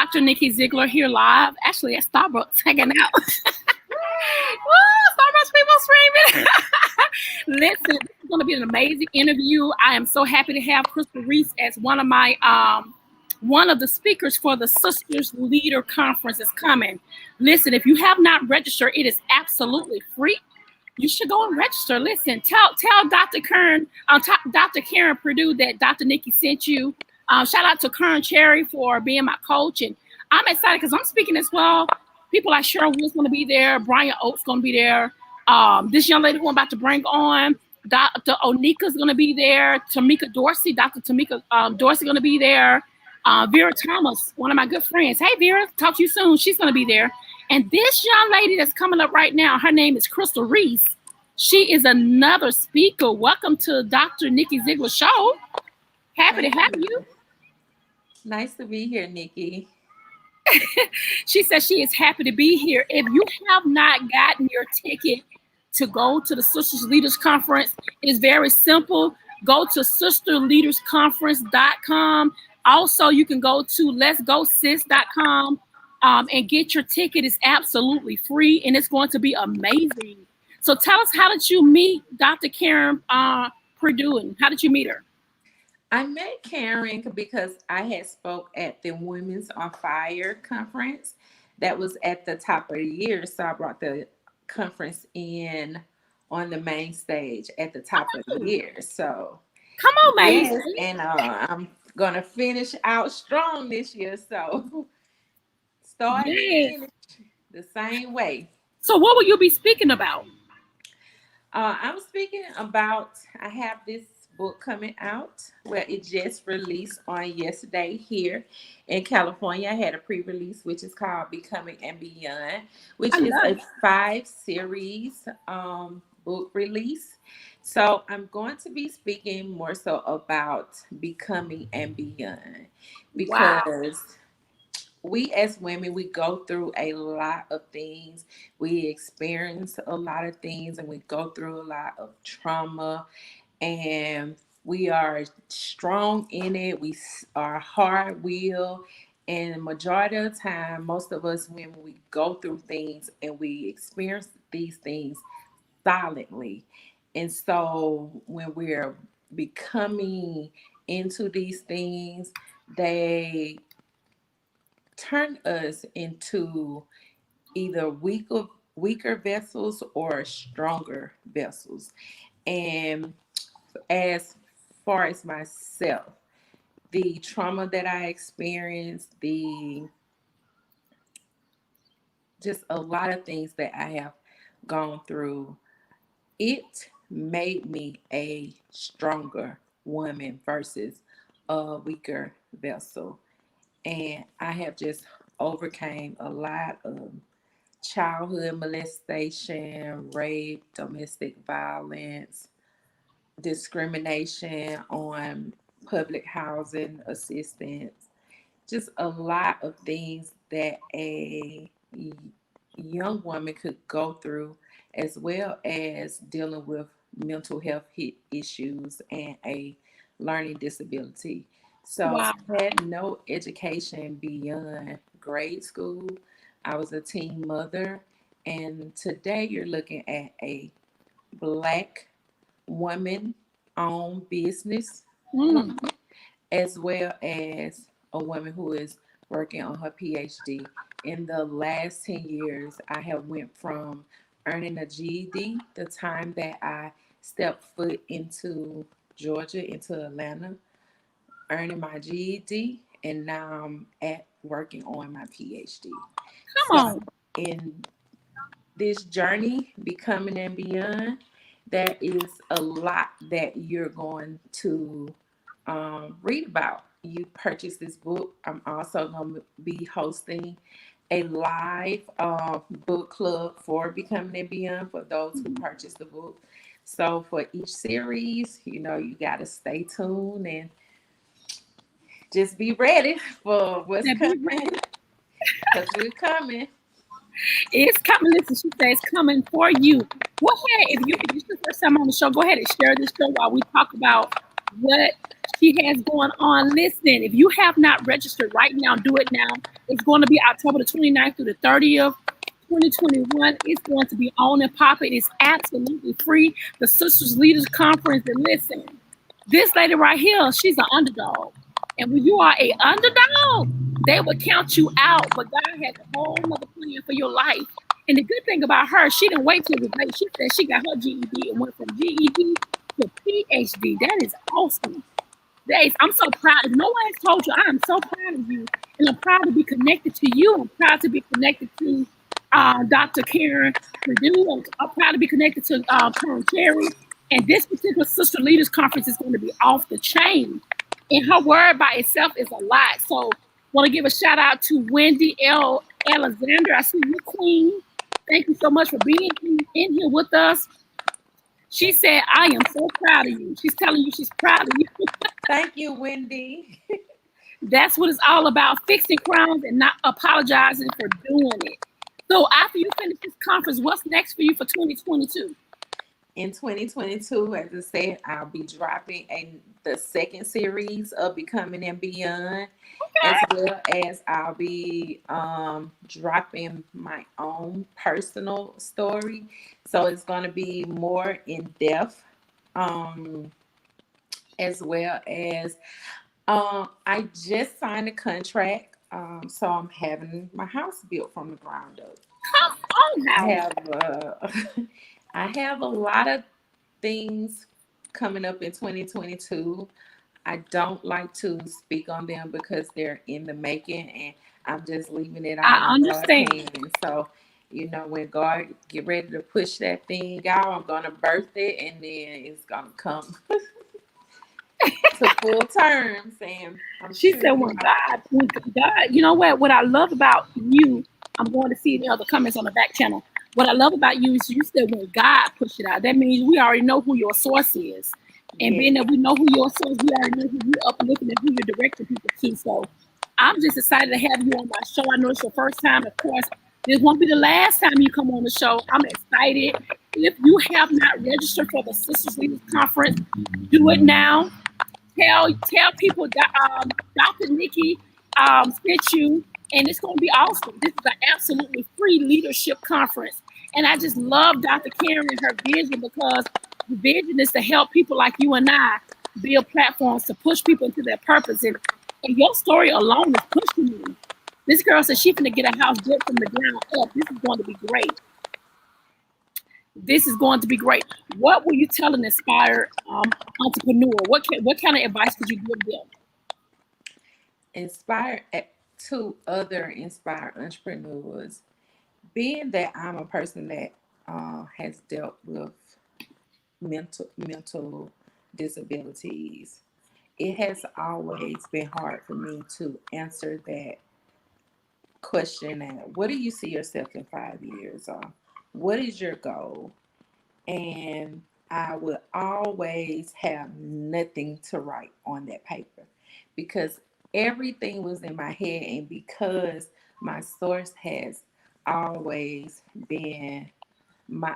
Dr. Nikki Zeigler here live, actually at Starbucks, hanging out. Woo, Starbucks people screaming. Listen, this is going to be an amazing interview. I am so happy to have Crystal Reese as one of my one of the speakers for the Sisters Leader Conference is coming. Listen, if you have not registered, it is absolutely free. You should go and register. Listen, tell Dr. Karen Purdue that Dr. Nikki sent you. Shout out to Karen Cherry for being my coach, and I'm excited because I'm speaking as well. People like Cheryl Wood's going to be there. Brian Oates going to be there. This young lady who I'm about to bring on, Dr. Onika's going to be there. Tamika Dorsey, Dr. Tamika Dorsey going to be there. Vera Thomas, one of my good friends. Hey, Vera, talk to you soon. She's going to be there. And this young lady that's coming up right now, her name is Crystal Reese. She is another speaker. Welcome to Dr. Nikki Zeigler Show. Happy to have you. Nice to be here, Nikki. She says she is happy to be here. If you have not gotten your ticket to go to the Sisters Leaders Conference, it's very simple. Go to sisterleadersconference.com. Also, you can go to letsgosis.com and get your ticket. It's absolutely free, and it's going to be amazing. So tell us, how did you meet Dr. Karen Purdue, and how did you meet her? I met Karen because I had spoke at the Women's on Fire conference that was at the top of the year. So I brought the conference in on the main stage at the top of the year. So come on, man. Yes, and I'm going to finish out strong this year. So start and finish the same way. So what will you be speaking about? I'm speaking about, I have this book coming out where it just released on yesterday here in California. I had a pre-release, which is called Becoming and Beyond, which is a 5-series book release. So I'm going to be speaking more so about becoming and beyond, because we as women, we go through a lot of things. We experience a lot of things, and we go through a lot of trauma, and we are strong in it. We are hard-willed, and the majority of the time, most of us women, we go through things and we experience these things silently. And so when we're becoming into these things, they turn us into either weaker vessels or stronger vessels. And as far as myself, the trauma that I experienced, just a lot of things that I have gone through, it made me a stronger woman versus a weaker vessel. And I have just overcame a lot of childhood molestation, rape, domestic violence, discrimination on public housing assistance, just a lot of things that a young woman could go through, as well as dealing with mental health issues and a learning disability. So I had no education beyond grade school. I was a teen mother, and today you're looking at a Black woman-owned business, as well as a woman who is working on her PhD. In the last 10 years, I have went from earning a GED the time that I stepped foot into Georgia, into Atlanta, earning my GED, and now I'm at working on my PhD. Come on. In this journey, becoming and beyond, there is a lot that you're going to read about. You purchase this book. I'm also going to be hosting a live book club for Becoming and Beyond for those who purchase the book. So for each series, you got to stay tuned and just be ready for what's coming. Because we're coming. It's coming. Listen, she says it's coming for you. Go ahead. If it's your first time on the show, go ahead and share this show while we talk about what she has going on. Listen, if you have not registered right now, do it now. It's going to be October the 29th through the 30th. 2021 is going to be on and popping. It's absolutely free. The Sisters Leaders Conference. And listen, this lady right here, she's an underdog. And when you are a underdog, they will count you out. But God has a whole other plan for your life. And the good thing about her, she didn't wait till it was late. She said she got her GED and went from GED to PhD. That is awesome. Days, I'm so proud. If no one has told you, I am so proud of you. And I'm proud to be connected to you. I'm proud to be connected to Dr. Karen Purdue. I'm proud to be connected to Karen Cherry. And this particular Sister Leaders Conference is going to be off the chain. And her word by itself is a lot. So want to give a shout out to Wendy L. Alexander. I see you, Queen. Thank you so much for being in here with us. She said, I am so proud of you. She's telling you she's proud of you. Thank you, Wendy. That's what it's all about, fixing crowns and not apologizing for doing it. So after you finish this conference, what's next for you for 2022? In 2022, as I said, I'll be dropping the second series of Becoming and Beyond, as well as I'll be dropping my own personal story. So it's going to be more in depth, as well as I just signed a contract. So I'm having my house built from the ground up. Come on I now. have I have a lot of things coming up in 2022. I don't like to speak on them because they're in the making, and I'm just leaving it all I in God's understand. hands. So, when God get ready to push that thing out, I'm gonna birth it, and then it's gonna come to full terms. And I'm She sure said, when God, you know what I love about you, I'm going to see the other comments on the back channel. What I love about you is you said when God pushed it out. That means we already know who your source is. And being yes, that we know who your source, we already know who you're uplifting and who you're directing people to. So I'm just excited to have you on my show. I know it's your first time. Of course, this won't be the last time you come on the show. I'm excited. If you have not registered for the Sisters Leaders Conference, do it now. Tell people that Dr. Nikki sent you, and it's going to be awesome. This is an absolutely free leadership conference, and I just love Dr. Karen and her vision because the vision is to help people like you and I build platforms to push people into their purpose. And your story alone is pushing me. This girl said she's going to get a house built from the ground up. This is going to be great. This is going to be great. What will you tell an inspired entrepreneur? What kind of advice could you give them? inspire to other inspired entrepreneurs. Being that I'm a person that has dealt with mental disabilities, it has always been hard for me to answer that question. And what do you see yourself in 5 years? Or what is your goal? And I would always have nothing to write on that paper because everything was in my head, and because my source has always been my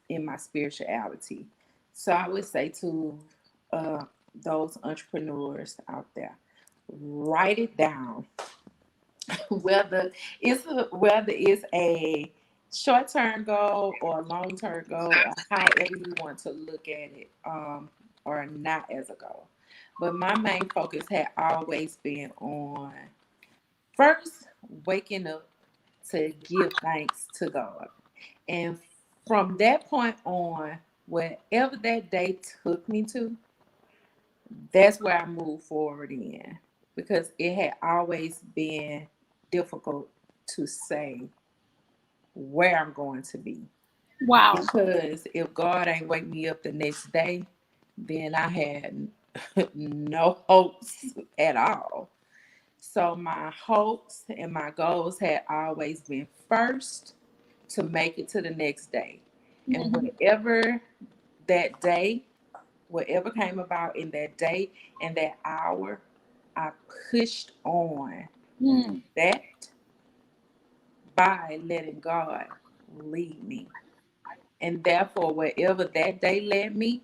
in my spirituality. So I would say to uh, those entrepreneurs out there, write it down. Whether it's a short term goal or a long term goal, or however you want to look at it, or not as a goal. But my main focus had always been on first waking up to give thanks to God. And from that point on, wherever that day took me to, that's where I moved forward in, because it had always been difficult to say where I'm going to be. Wow. Because if God ain't wake me up the next day, then I had no hopes at all. So my hopes and my goals had always been first to make it to the next day. And Mm-hmm. that day, whatever came about in that day and that hour, I pushed on Mm. that by letting God lead me. And therefore, wherever that day led me,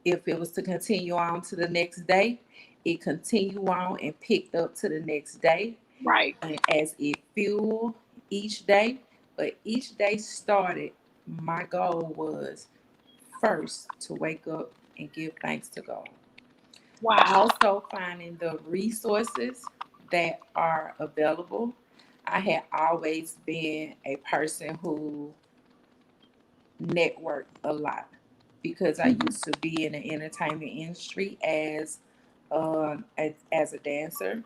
If it was to continue on to the next day, it continued on and picked up to the next day. Right. And as it fueled each day, but each day started, my goal was first to wake up and give thanks to God. Wow. Also, finding the resources that are available. I had always been a person who networked a lot because I Mhm. used to be in the entertainment industry as a dancer.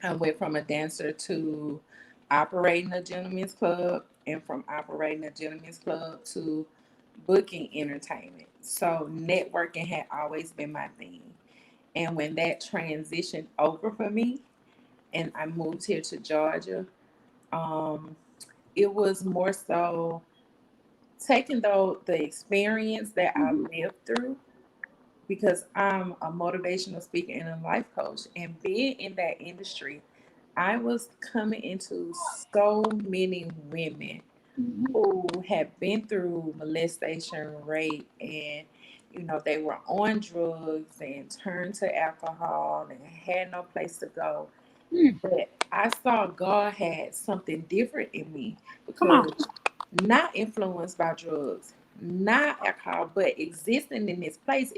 I went from a dancer to operating a gentleman's club, and from operating a gentleman's club to booking entertainment. So networking had always been my thing. And when that transitioned over for me, and I moved here to Georgia, um, it was more so taking the experience that I Mhm. lived through because I'm a motivational speaker and a life coach. And being in that industry, I was coming into so many women Mhm. who had been through molestation, rape, and they were on drugs and turned to alcohol and had no place to go. Mm. But I saw God had something different in me Come on. because not influenced by drugs, not alcohol, but existing in this place.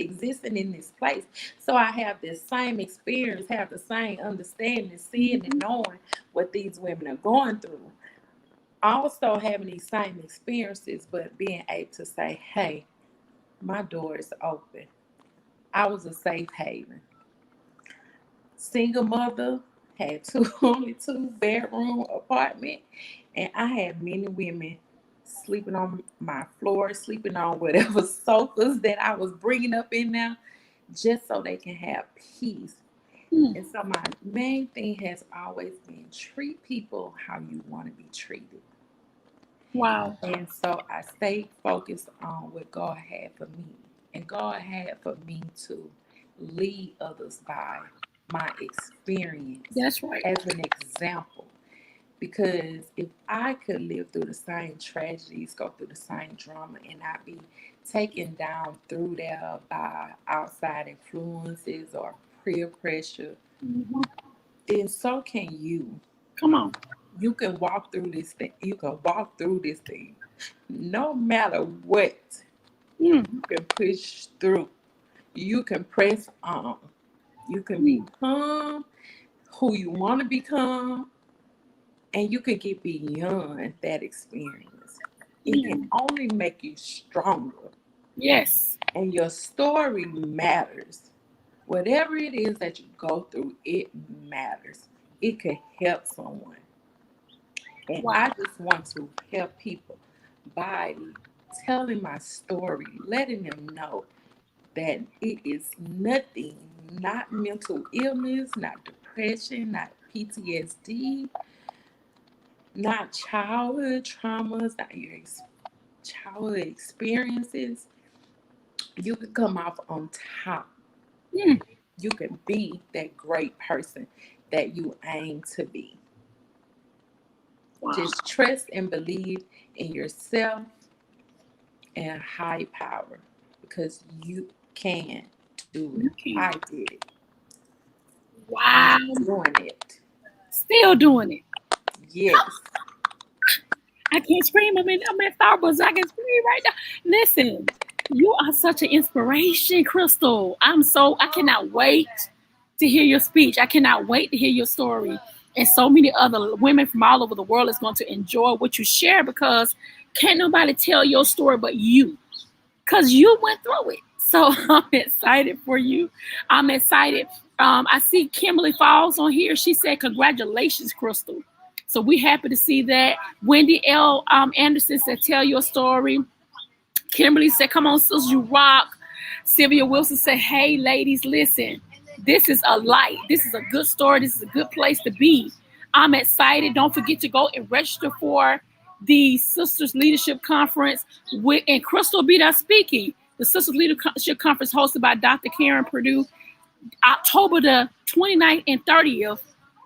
So I have this same experience, have the same understanding, seeing and Mhm. knowing what these women are going through. Also having these same experiences, but being able to say, hey, my door is open. I was a safe haven. Single mother, had two only 2 bedroom apartment, and I had many women sleeping on my floor, sleeping on whatever sofas that I was bringing up in there, just so they can have peace. Mm. And so my main thing has always been treat people how you want to be treated. Wow. And so I stayed focused on what God had for me. And God had for me to lead others by my experience That's right. as an example. Because if I could live through the same tragedies, go through the same drama, and not be taken down through there by outside influences or peer pressure, Mhm. then so can you. Come on. You can walk through this thing. You can walk through this thing. No matter what, Mm. you can push through. You can press on. You can Mm. become who you want to become, and you can get beyond that experience. It can Mm. only make you stronger, Yes. and your story matters. Whatever it is that you go through, it matters. It could help someone. And Wow. I just want to help people by telling my story, letting them know that it is nothing, not mental illness, not depression, not PTSD, not childhood traumas, not your childhood experiences. You can come off on top. Mm. You can be that great person that you aim to be. Wow. Just trust and believe in yourself and high power because you can do it. You I can. did it. I'm Wow. doing it. Still doing it. Yes. I can't scream. I'm at Starbucks. I can scream right now. Listen, you are such an inspiration, Crystal. I cannot wait to hear your speech. I cannot wait to hear your story. And so many other women from all over the world is going to enjoy what you share because can't nobody tell your story but you. Because you went through it. So I'm excited for you. I'm excited. I see Kimberly Falls on here. She said, congratulations, Crystal. So we happy to see that. Wendy L. Anderson said, tell your story. Kimberly said, come on, sisters, you rock. Sylvia Wilson said, hey, ladies, listen. This is a light. This is a good story. This is a good place to be. I'm excited. Don't forget to go and register for the Sisters Leadership Conference and Crystal will be there speaking. The Sisters Leadership Conference hosted by Dr. Karen Purdue, October the 29th and 30th.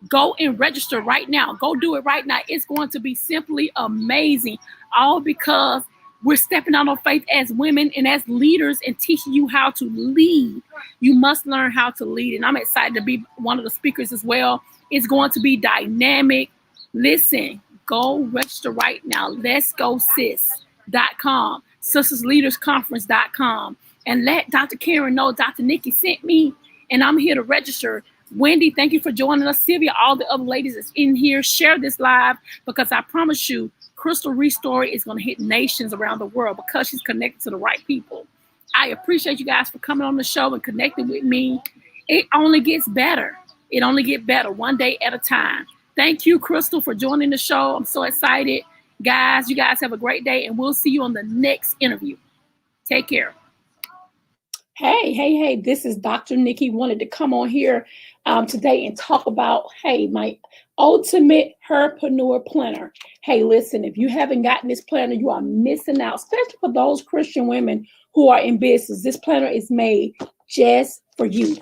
Go and register right now. Go do it right now. It's going to be simply amazing. All because We're stepping out on faith as women and as leaders and teaching you how to lead. You must learn how to lead. And I'm excited to be one of the speakers as well. It's going to be dynamic. Listen, go register right now. Let's go sis.com, sistersleadersconference.com, and let Dr. Karen know Dr. Nikki sent me and I'm here to register. Wendy, thank you for joining us. Sylvia, all the other ladies that's in here, share this live, because I promise you, Crystal Reese story is going to hit nations around the world because she's connected to the right people. I appreciate you guys for coming on the show and connecting with me. It only gets better. It only gets better one day at a time. Thank you, Crystal, for joining the show. I'm so excited. Guys, you guys have a great day, and we'll see you on the next interview. Take care. Hey, this is Dr. Nikki. Wanted to come on here today and talk about, my ultimate herpreneur planner. Hey, listen, if you haven't gotten this planner, you are missing out, especially for those Christian women who are in business. This planner is made just for you.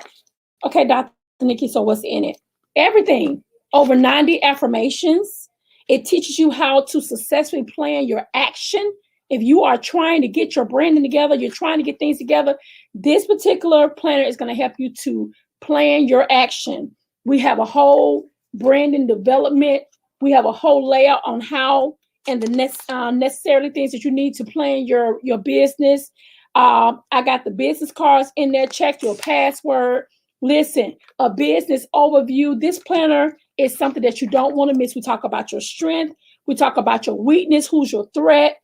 Okay, Dr. Nikki, so what's in it? Everything. Over 90 affirmations. It teaches you how to successfully plan your action. If you are trying to get your branding together, you're trying to get things together, this particular planner is going to help you to plan your action. We have a whole branding development. We have a whole layout on how and the necessary things that you need to plan your business. I got the business cards in there. Check your password. Listen, a business overview. This planner is something that you don't want to miss. We talk about your strength. We talk about your weakness. Who's your threat?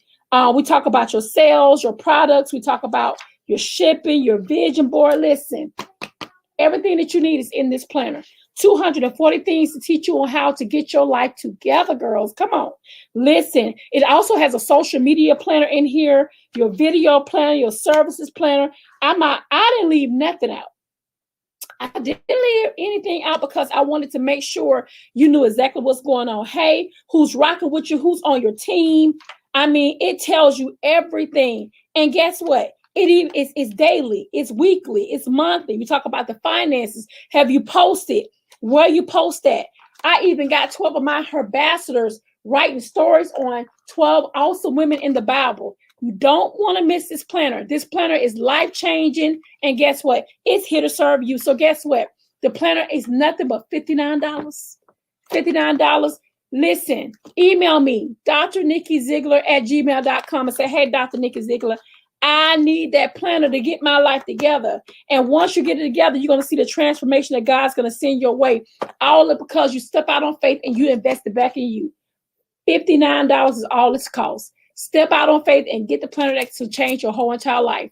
We talk about your sales, your products. We talk about your shipping, your vision board. Listen, everything that you need is in this planner. 240 things to teach you on how to get your life together, girls. Come on. Listen, it also has a social media planner in here, your video planner, your services planner. I didn't leave nothing out. I didn't leave anything out because I wanted to make sure you knew exactly what's going on. Hey, who's rocking with you? Who's on your team? I mean, it tells you everything. And guess what? It's daily, it's weekly, it's monthly. We talk about the finances. Have you posted? Where you post at? I even got 12 of my ambassadors writing stories on 12 awesome women in the Bible. You don't want to miss this planner. This planner is life-changing. And guess what? It's here to serve you. So guess what? The planner is nothing but $59. $59. Listen, email me, drnikkizeigler@gmail.com, and say, hey, Dr. Nikki Zeigler, I need that planner to get my life together. And once you get it together, you're going to see the transformation that God's going to send your way. All of it because you step out on faith and you invest it back in you. $59 is all it's cost. Step out on faith and get the planner that to change your whole entire life.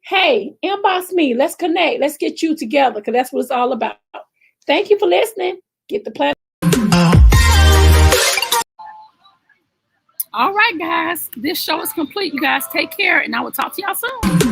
Hey, inbox me. Let's connect. Let's get you together because that's what it's all about. Thank you for listening. Get the planner. All right, guys. This show is complete. You guys take care, and I will talk to y'all soon.